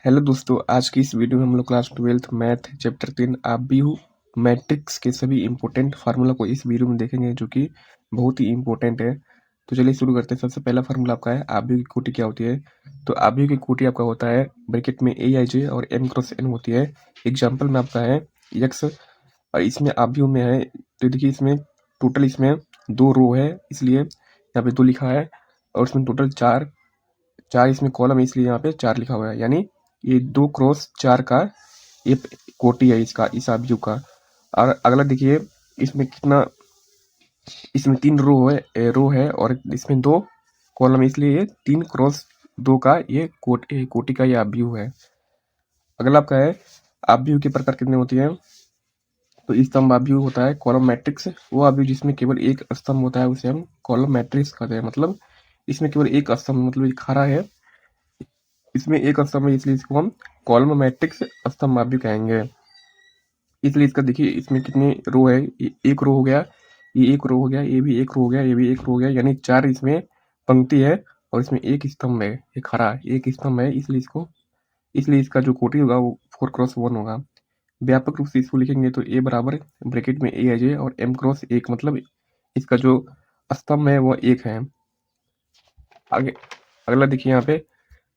Hello दोस्तों, आज की इस वीडियो में हम लोग क्लास 12th मैथ चैप्टर 3 आव्यूह मैट्रिक्स के सभी इंपॉर्टेंट फार्मूला को इस वीडियो में देखेंगे, जो कि बहुत ही इंपॉर्टेंट है। तो चलिए शुरू करते हैं। सबसे पहला फार्मूला आपका है आव्यूह की कोटि क्या होती है। तो आव्यूह की कोटि आपका होता है ब्रैकेट में ए आई जे और एम क्रॉस एन होती है। एग्जाम्पल में आपका है यक्स, और इसमें आव्यूह में है। तो देखिए इसमें टोटल इसमें 2 रो है, इसलिए यहाँ पे 2 लिखा है, और इसमें टोटल चार चार इसमें कॉलम है, इसलिए यहाँ पे 4 लिखा हुआ है। यानी ये 2 क्रॉस 4 का ये कोटि है इसका, इस आव्यूह का। और अगला देखिए इसमें कितना, इसमें 3 रो है और इसमें 2 कॉलम है, इसलिए ये 3 क्रॉस 2 का ये कोटि का ये आव्यूह है। अगला आपका है आव्यूह के प्रकार कितने होती है। तो स्तंभ आव्यूह होता है कॉलम मैट्रिक्स। वो आव्यूह जिसमें केवल एक स्तंभ होता है उसे हम कॉलम मैट्रिक्स कहते हैं। मतलब इसमें केवल एक स्तंभ, मतलब ये खड़ा है, इसमें एक स्तंभ है, इसलिए इसको हम कॉलम मैट्रिक्स स्तंभ आव्यूह कहेंगे। इसलिए इसका देखिए इसमें कितने रो है, एक रो हो गया, ये एक रो हो गया, ये भी एक रो हो गया, ये भी एक रो हो गया, यानी 4 इसमें पंक्ति है और इसमें एक स्तंभ है, ये खड़ा एक स्तंभ है, इसलिए इसका जो कोटि होगा वो 4 क्रॉस 1 होगा। व्यापक रूप से इसको लिखेंगे तो ए बराबर ब्रैकेट में ए आई जे और एम क्रॉस 1, मतलब इसका जो स्तंभ है वो 1 है। आगे अगला देखिए यहाँ पे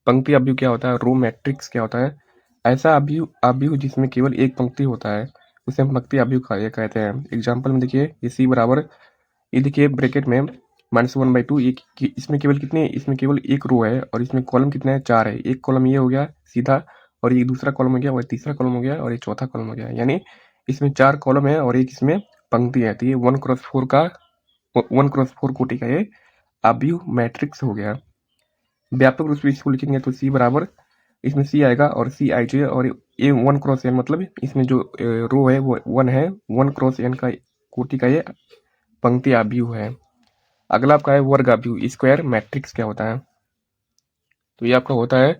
पंक्ति आव्यूह क्या होता है, रो मैट्रिक्स क्या होता है। ऐसा आव्यूह जिसमें केवल एक पंक्ति होता है उसे हम पंक्ति आव्यूह कहते हैं। एग्जाम्पल में देखिए ये सी बराबर, ये देखिए ब्रैकेट में -1/2, इसमें केवल कितने, इसमें केवल एक रो है और इसमें कॉलम कितना है, 4 है। एक कॉलम ये हो गया सीधा, और ये दूसरा कॉलम हो गया, और तीसरा कॉलम हो गया, और ये चौथा कॉलम हो गया, यानी इसमें 4 कॉलम है और एक इसमें पंक्ति है। तो ये 1 क्रॉस 4 कोटि का ये आव्यूह मैट्रिक्स हो गया। व्यापक रूप से इसको लिखेंगे तो सी बराबर, इसमें सी आएगा और सी आई जे, और ये 1 क्रॉस n, मतलब इसमें जो रो है वो 1 है, 1 क्रॉस n का कोटि का ये पंक्ति आव्यूह है। अगला आपका है वर्ग आव्यूह स्क्वायर मैट्रिक्स क्या होता है। तो ये आपका होता है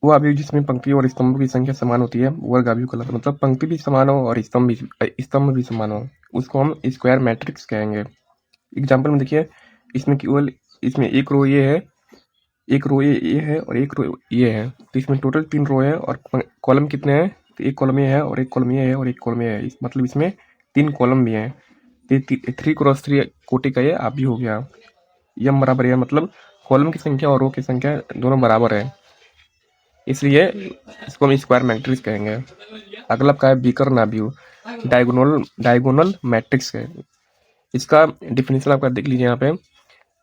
वो आव्यूह जिसमें पंक्ति और स्तंभ की संख्या समान होती है, वर्ग आव्यूह कहलाता है। मतलब पंक्ति भी समान हो और स्तंभ भी समान हो, उसको हम स्क्वायर मैट्रिक्स कहेंगे। एग्जाम्पल में देखिए इसमें केवल, इसमें एक रो ये है, एक रो ये है और एक रो ये है, तो इसमें टोटल 3 रो है और कॉलम कितने हैं, तो एक कॉलम ये है और एक कॉलम ये है और एक कॉलम ये है, मतलब इसमें 3 कॉलम भी हैं। तो 3 क्रॉस 3 कोटि का ये आव्यूह हो गया। यम बराबर है, मतलब कॉलम की संख्या और रो की संख्या दोनों बराबर है, इसलिए इसको हम स्क्वायर मैट्रिक्स कहेंगे। अगला का है विकर्ण आव्यूह डायगोनल मैट्रिक्स है। इसका डिफिनेशन आपका देख लीजिए यहाँ पे।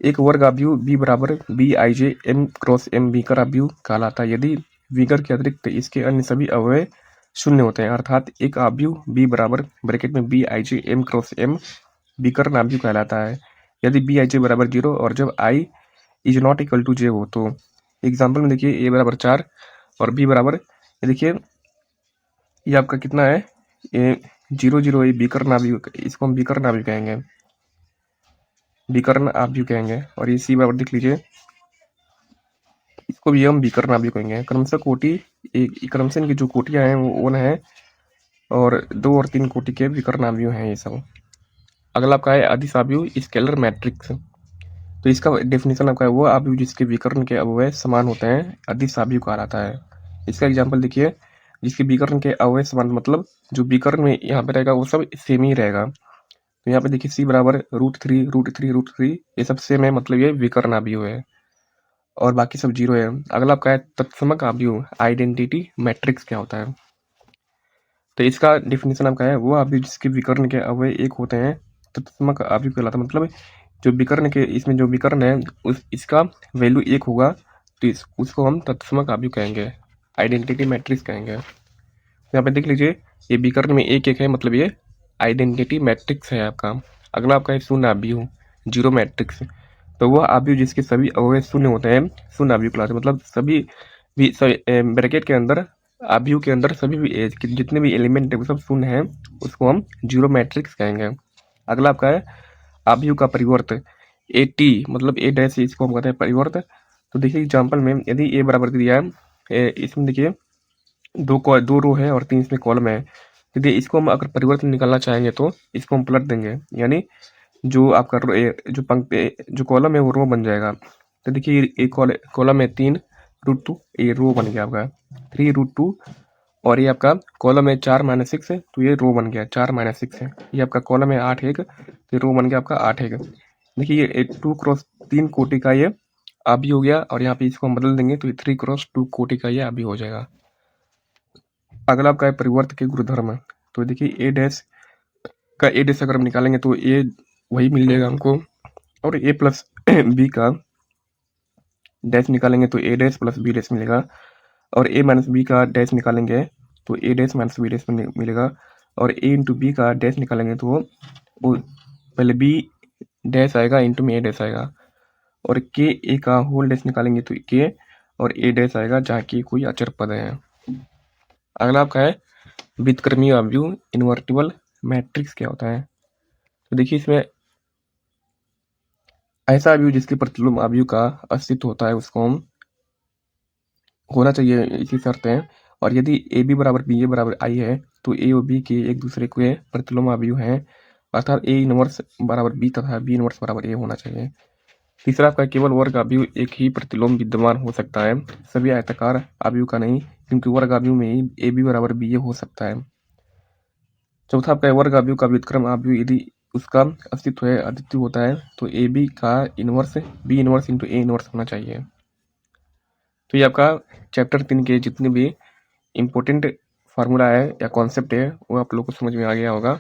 एक वर्ग आव्यूह बी बराबर b i j m cross m विकर आव्यूह कहलाता है यदि विकर के अतिरिक्त इसके अन्य सभी अवयव शून्य होते हैं। अर्थात एक आव्यूह बी बराबर ब्रैकेट में b i j m cross m विकर्ण आव्यूह कहलाता है यदि बी आई जे बराबर 0 और जब I is not equal to जे हो। तो एग्जाम्पल में देखिए ए बराबर 4 और बी बराबर, ये देखिए ये आपका कितना है, ये 0 0, ये विकर्ण आव्यूह, इसको हम विकर्ण आव्यूह कहेंगे, विकर्ण आव्यूह कहेंगे। और ये सी बराबर देख लीजिए, इसको भी हम विकर्ण आव्यूह कहेंगे। क्रमशः कोटि क्रमशः इनकी जो कोटियां हैं वो 1 है और 2 और 3 कोटि के विकर्ण आव्यूह हैं ये सब। अगला आपका है अदिश आव्यूह स्केलर मैट्रिक्स। तो इसका डेफिनेशन आपका है वो आव्यूह जिसके विकर्ण के अवयव समान होते हैं अदिश आव्यूह कहलाता है। इसका एग्जाम्पल देखिए, जिसके विकर्ण के अवयव समान, मतलब जो विकर्ण में यहाँ पे रहेगा वो सब सेम ही रहेगा। तो यहाँ पे देखिए सी बराबर √3 ये सब सेम है, मतलब ये विकर्ण आव्यूह है और बाकी सब 0 है। अगला आपका है तत्समक आव्यूह आइडेंटिटी मैट्रिक्स क्या होता है। तो इसका डिफिनेशन आपका है वो आव्यूह जिसके विकर्ण के अवयव एक होते हैं तत्समक आव्यूह कहलाता है। मतलब जो विकर्ण के, इसमें जो विकर्ण है इसका वैल्यू 1 होगा, तो उसको हम तत्समक आव्यूह कहेंगे, आइडेंटिटी मैट्रिक्स कहेंगे। यहाँ पे देख लीजिए ये विकर्ण में 1 1 है, मतलब ये आइडेंटिटी मैट्रिक्स है आपका। अगला आपका है शून्य आव्यूह जीरो मैट्रिक्स। तो वह आव्यूह जिसके सभी अवयव शून्य होते हैं शून्य आव्यूह कहलाते हैं। मतलब सभी भी ब्रैकेट के अंदर आव्यूह के अंदर सभी भी जितने भी एलिमेंट है वो सब शून्य है, उसको हम जीरो मैट्रिक्स कहेंगे। अगला आपका है आव्यूह का परिवर्त ए टी, मतलब ए डैश, इसको हम कहते हैं परिवर्त। तो देखिए एग्जाम्पल में यदि ए बराबर दिया है, इसमें देखिए 2 रो है और 3 इसमें कॉलम है, यदि इसको हम अगर परिवर्तन निकालना चाहेंगे तो इसको हम पलट देंगे, यानी जो आपका जो पंक्ति जो कॉलम है वो रो बन जाएगा। तो देखिए एक कॉलम है 3 √2, ये रो बन गया आपका 3√2, और ये आपका कॉलम है 4-6 है, तो ये रो बन गया 4-6 है। ये आपका कॉलम है 8-1, तो रो बन गया आपका 8-1। देखिए ये 2x3 कोटि का ये आबी हो गया, और यहाँ पे इसको हम बदल देंगे तो ये 3x2 कोटि का ये आबी हो जाएगा। अगला आपका है परिवर्त के गुणधर्म। तो देखिए ए डैश का ए डैश अगर हम निकालेंगे तो ए वही मिल जाएगा हमको, और ए प्लस बी का डैश निकालेंगे तो ए डैश प्लस बी डैश मिलेगा, और ए माइनस बी का डैश निकालेंगे तो ए डैश माइनस बी डैश मिलेगा, और ए इंटू बी का डैश निकालेंगे तो वो पहले बी डैश आएगा इंटू में ए डैश आएगा, और के ए का होल डैश निकालेंगे तो के और ए डैश आएगा जहाँ की कोई अचर पद है। अगला आपका है व्युत्क्रमीय आव्यूह इन्वर्टिबल मैट्रिक्स क्या होता है। तो देखिए इसमें ऐसा आव्यूह जिसके प्रतिलोम आव्यूह का अस्तित्व होता है उसको हम होना चाहिए इसी शर्त है, और यदि ए बी बराबर बी ए बराबर आई है तो ए और बी के एक दूसरे के प्रतिलोम आव्यूह हैं, अर्थात ए इनवर्स बराबर बी तथा बी इनवर्स बराबर ए होना चाहिए। तीसरा आपका केवल वर्ग आव्यूह एक ही प्रतिलोम विद्यमान हो सकता है, सभी आयताकार आव्यूह का नहीं, क्योंकि वर्ग आव्यूह में ही ए बी बराबर बी ए हो सकता है। चौथा आपका वर्ग आव्यूह का व्युत्क्रम आव्यूह यदि उसका अस्तित्व है अद्वितीय होता है तो ए बी का inverse b inverse into a inverse होना चाहिए। तो ये आपका चैप्टर 3 के जितने भी इम्पोर्टेंट फार्मूला है या कॉन्सेप्ट है वो आप लोग को समझ में आ गया होगा।